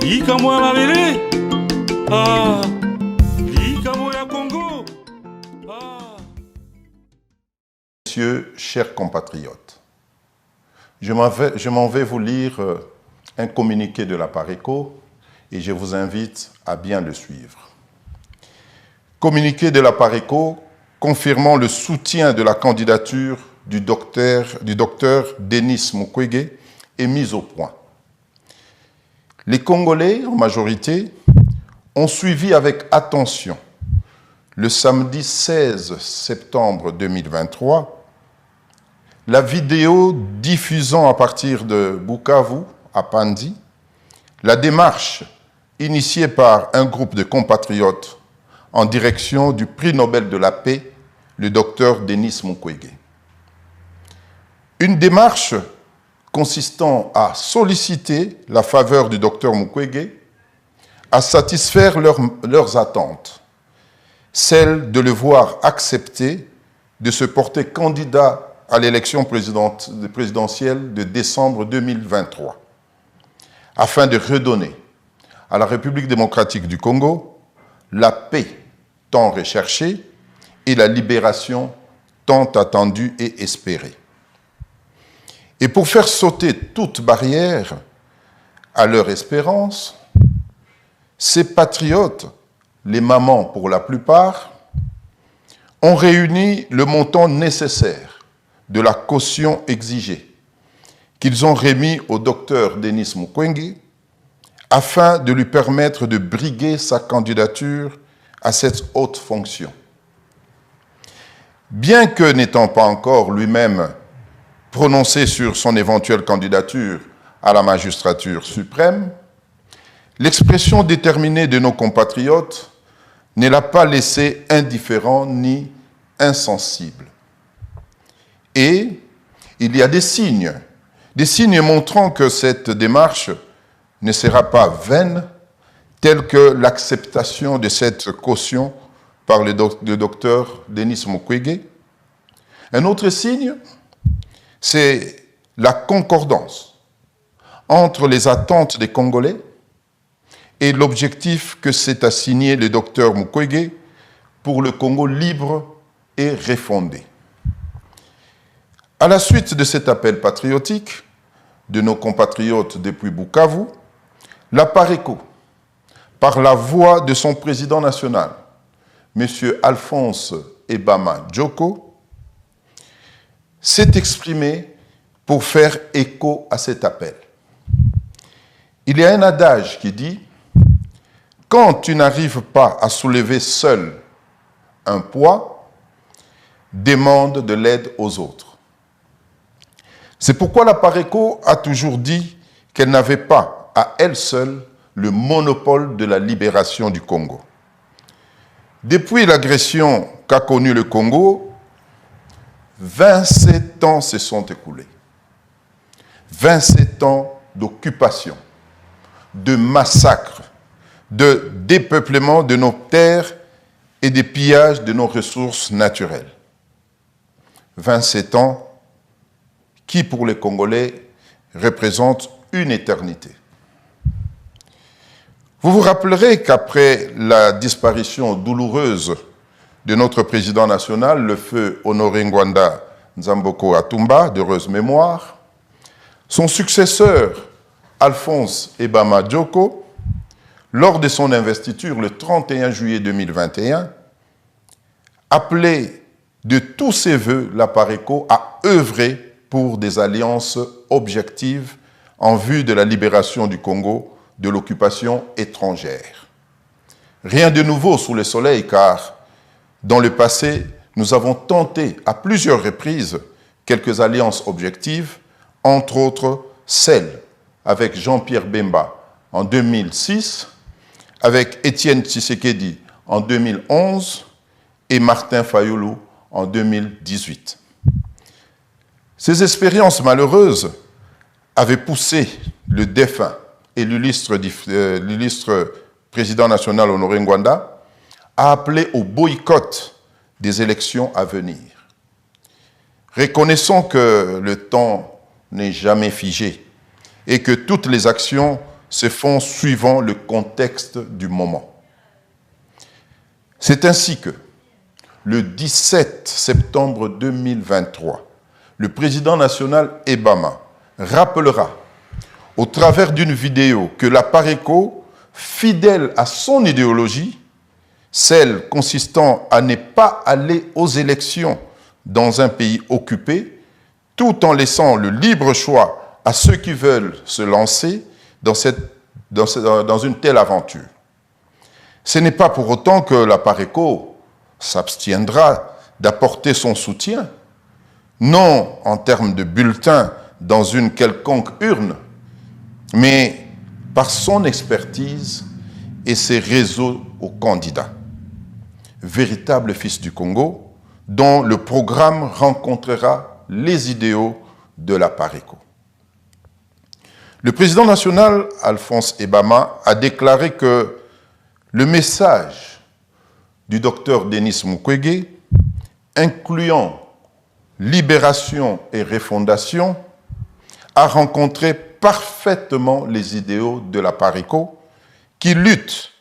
likambo ya mabele, ah, likambo ya Congo, ah. Messieurs, chers compatriotes, je m'en vais vous lire un communiqué de la Pareco et je vous invite à bien le suivre. Communiqué de la Pareco confirmant le soutien de la candidature du docteur Denis Mukwege est mis au point. Les Congolais, en majorité, ont suivi avec attention le samedi 16 septembre 2023 la vidéo diffusant à partir de Bukavu, à Pandi, la démarche initiée par un groupe de compatriotes en direction du prix Nobel de la paix, le docteur Denis Mukwege. Une démarche consistant à solliciter la faveur du docteur Mukwege, à satisfaire leurs attentes, celle de le voir accepter de se porter candidat à l'élection présidentielle de décembre 2023, afin de redonner à la République démocratique du Congo la paix tant recherchée et la libération tant attendue et espérée. Et pour faire sauter toute barrière à leur espérance, ces patriotes, les mamans pour la plupart, ont réuni le montant nécessaire de la caution exigée qu'ils ont remis au docteur Denis Mukwege afin de lui permettre de briguer sa candidature à cette haute fonction. Bien que n'étant pas encore lui-même prononcé sur son éventuelle candidature à la magistrature suprême, l'expression déterminée de nos compatriotes ne l'a pas laissé indifférent ni insensible. Et il y a des signes montrant que cette démarche ne sera pas vaine, telle que l'acceptation de cette caution par le docteur Denis Mukwege. Un autre signe, c'est la concordance entre les attentes des Congolais et l'objectif que s'est assigné le docteur Mukwege pour le Congo libre et refondé. À la suite de cet appel patriotique de nos compatriotes depuis Bukavu, la Pareco, par la voix de son président national, M. Alphonse Ebama Djoko, s'est exprimé pour faire écho à cet appel. Il y a un adage qui dit « Quand tu n'arrives pas à soulever seul un poids, demande de l'aide aux autres. » C'est pourquoi la Pareco a toujours dit qu'elle n'avait pas, à elle seule, le monopole de la libération du Congo. Depuis l'agression qu'a connue le Congo, 27 ans se sont écoulés. 27 ans d'occupation, de massacres, de dépeuplement de nos terres et de pillage de nos ressources naturelles. 27 ans qui, pour les Congolais, représentent une éternité. Vous vous rappellerez qu'après la disparition douloureuse de notre président national, le feu Honoré Ngwanda Nzamboko Atumba, d'heureuse mémoire, son successeur, Alphonse Ebama Djoko, lors de son investiture le 31 juillet 2021, appelait de tous ses voeux la Pareco à œuvrer pour des alliances objectives en vue de la libération du Congo de l'occupation étrangère. Rien de nouveau sous le soleil, car dans le passé, nous avons tenté à plusieurs reprises quelques alliances objectives, entre autres celle avec Jean-Pierre Bemba en 2006, avec Étienne Tshisekedi en 2011 et Martin Fayulu en 2018. Ces expériences malheureuses avaient poussé le défunt et l'illustre président national Honoré Ngwanda à appeler au boycott des élections à venir. Reconnaissons que le temps n'est jamais figé et que toutes les actions se font suivant le contexte du moment. C'est ainsi que, le 17 septembre 2023, le président national Ebama rappellera, au travers d'une vidéo, que la PARECO, fidèle à son idéologie, celle consistant à ne pas aller aux élections dans un pays occupé, tout en laissant le libre choix à ceux qui veulent se lancer dans une telle aventure. Ce n'est pas pour autant que la PARECO s'abstiendra d'apporter son soutien, non en termes de bulletins dans une quelconque urne, mais par son expertise et ses réseaux aux candidats. Véritable fils du Congo, dont le programme rencontrera les idéaux de la PARECO. Le président national, Alphonse Ebama, a déclaré que le message du docteur Denis Mukwege, incluant libération et refondation, a rencontré parfaitement les idéaux de la PARECO, qui lutte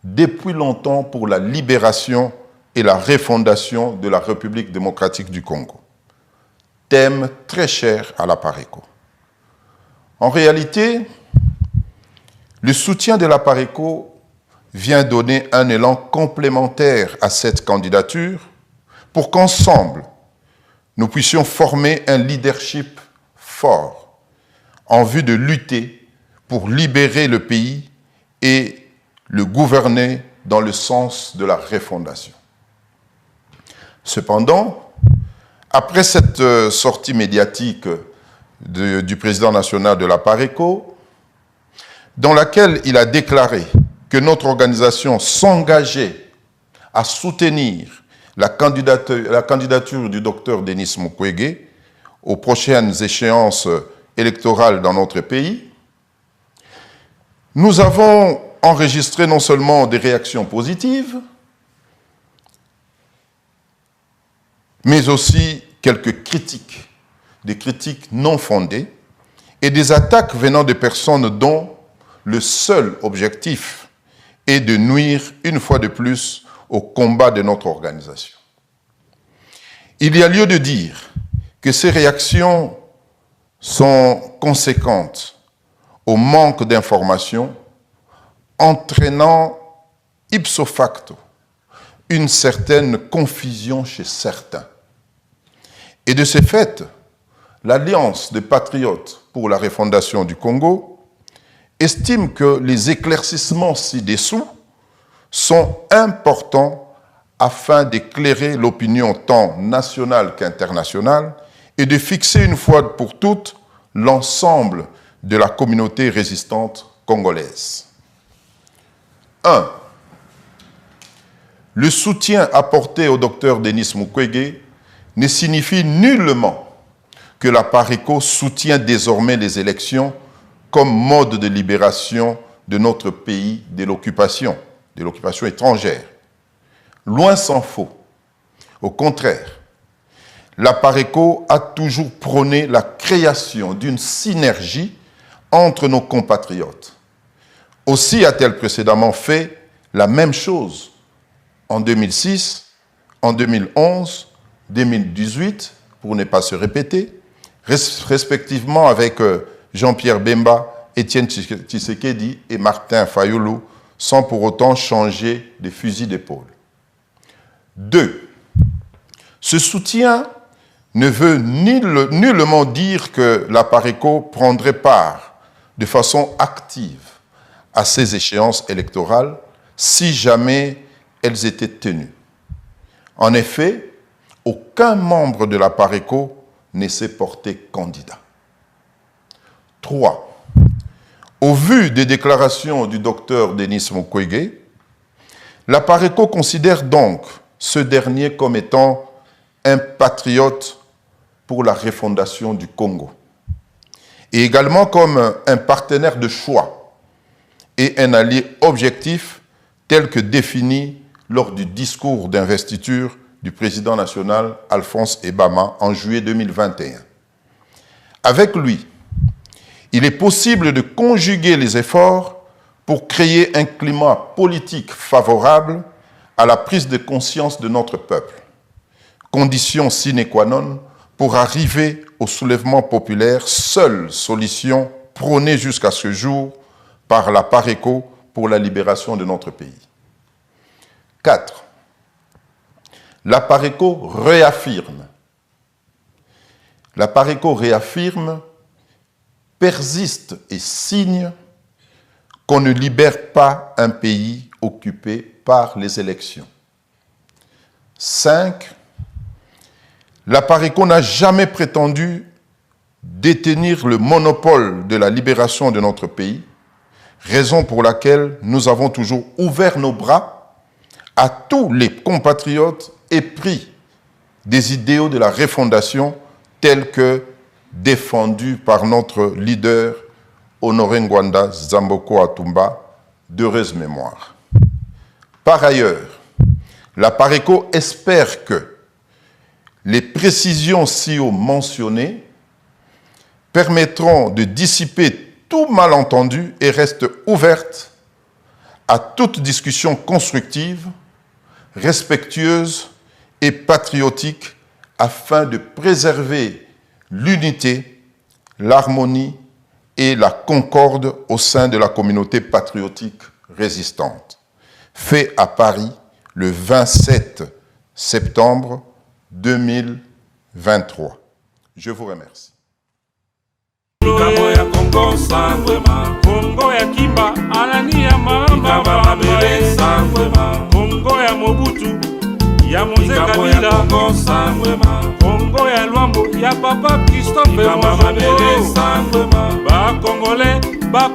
depuis longtemps pour la libération et la refondation de la République démocratique du Congo. Thème très cher à la PARECO. En réalité, le soutien de la PARECO vient donner un élan complémentaire à cette candidature pour qu'ensemble, nous puissions former un leadership fort en vue de lutter pour libérer le pays et le gouverner dans le sens de la refondation. Cependant, après cette sortie médiatique du président national de la PARECO, dans laquelle il a déclaré que notre organisation s'engageait à soutenir la candidature du docteur Denis Mukwege aux prochaines échéances électorales dans notre pays, nous avons enregistré non seulement des réactions positives, mais aussi quelques critiques, des critiques non fondées, et des attaques venant de personnes dont le seul objectif est de nuire une fois de plus au combat de notre organisation. Il y a lieu de dire que ces réactions sont conséquentes au manque d'informations, entraînant ipso facto une certaine confusion chez certains. Et de ce fait, l'Alliance des patriotes pour la refondation du Congo estime que les éclaircissements ci-dessous sont importants afin d'éclairer l'opinion tant nationale qu'internationale et de fixer une fois pour toutes l'ensemble de la communauté résistante congolaise. 1. Le soutien apporté au docteur Denis Mukwege ne signifie nullement que la PARECO soutient désormais les élections comme mode de libération de notre pays de l'occupation étrangère. Loin s'en faut. Au contraire, la PARECO a toujours prôné la création d'une synergie entre nos compatriotes. Aussi a-t-elle précédemment fait la même chose en 2006, en 2011, 2018, pour ne pas se répéter, respectivement avec Jean-Pierre Bemba, Étienne Tshisekedi et Martin Fayulu, sans pour autant changer de fusil d'épaule. 2. Ce soutien ne veut nullement dire que la PARECO prendrait part de façon active à ces échéances électorales si jamais elles étaient tenues. En effet, aucun membre de la PARECO ne s'est porté candidat. 3. Au vu des déclarations du docteur Denis Mukwege, la PARECO considère donc ce dernier comme étant un patriote pour la refondation du Congo et également comme un partenaire de choix et un allié objectif tel que défini lors du discours d'investiture du président national Alphonse Ebama en juillet 2021. Avec lui, il est possible de conjuguer les efforts pour créer un climat politique favorable à la prise de conscience de notre peuple, condition sine qua non pour arriver au soulèvement populaire, seule solution prônée jusqu'à ce jour par la PARECO pour la libération de notre pays. 4. La PARECO réaffirme, persiste et signe qu'on ne libère pas un pays occupé par les élections. 5. La PARECO n'a jamais prétendu détenir le monopole de la libération de notre pays, raison pour laquelle nous avons toujours ouvert nos bras à tous les compatriotes épris des idéaux de la refondation tels que défendus par notre leader Honoré Ngwanda Zamboko Atumba, d'heureuse mémoire. Par ailleurs, la PARECO espère que les précisions ci-haut mentionnées permettront de dissiper tout malentendu et reste ouverte à toute discussion constructive, respectueuse et patriotique afin de préserver l'unité, l'harmonie et la concorde au sein de la communauté patriotique résistante. Fait à Paris le 27 septembre 2023. Je vous remercie. Kongo ya Kongo sangwema, Kongo ya Kimba alani ya mama mabele sangwema, Kongo ya Mobutu ya Moze Kabila Kongo sangwema, Kongo ya Luambo ya Papa Christophe mabele sangwema, ba Congolais ba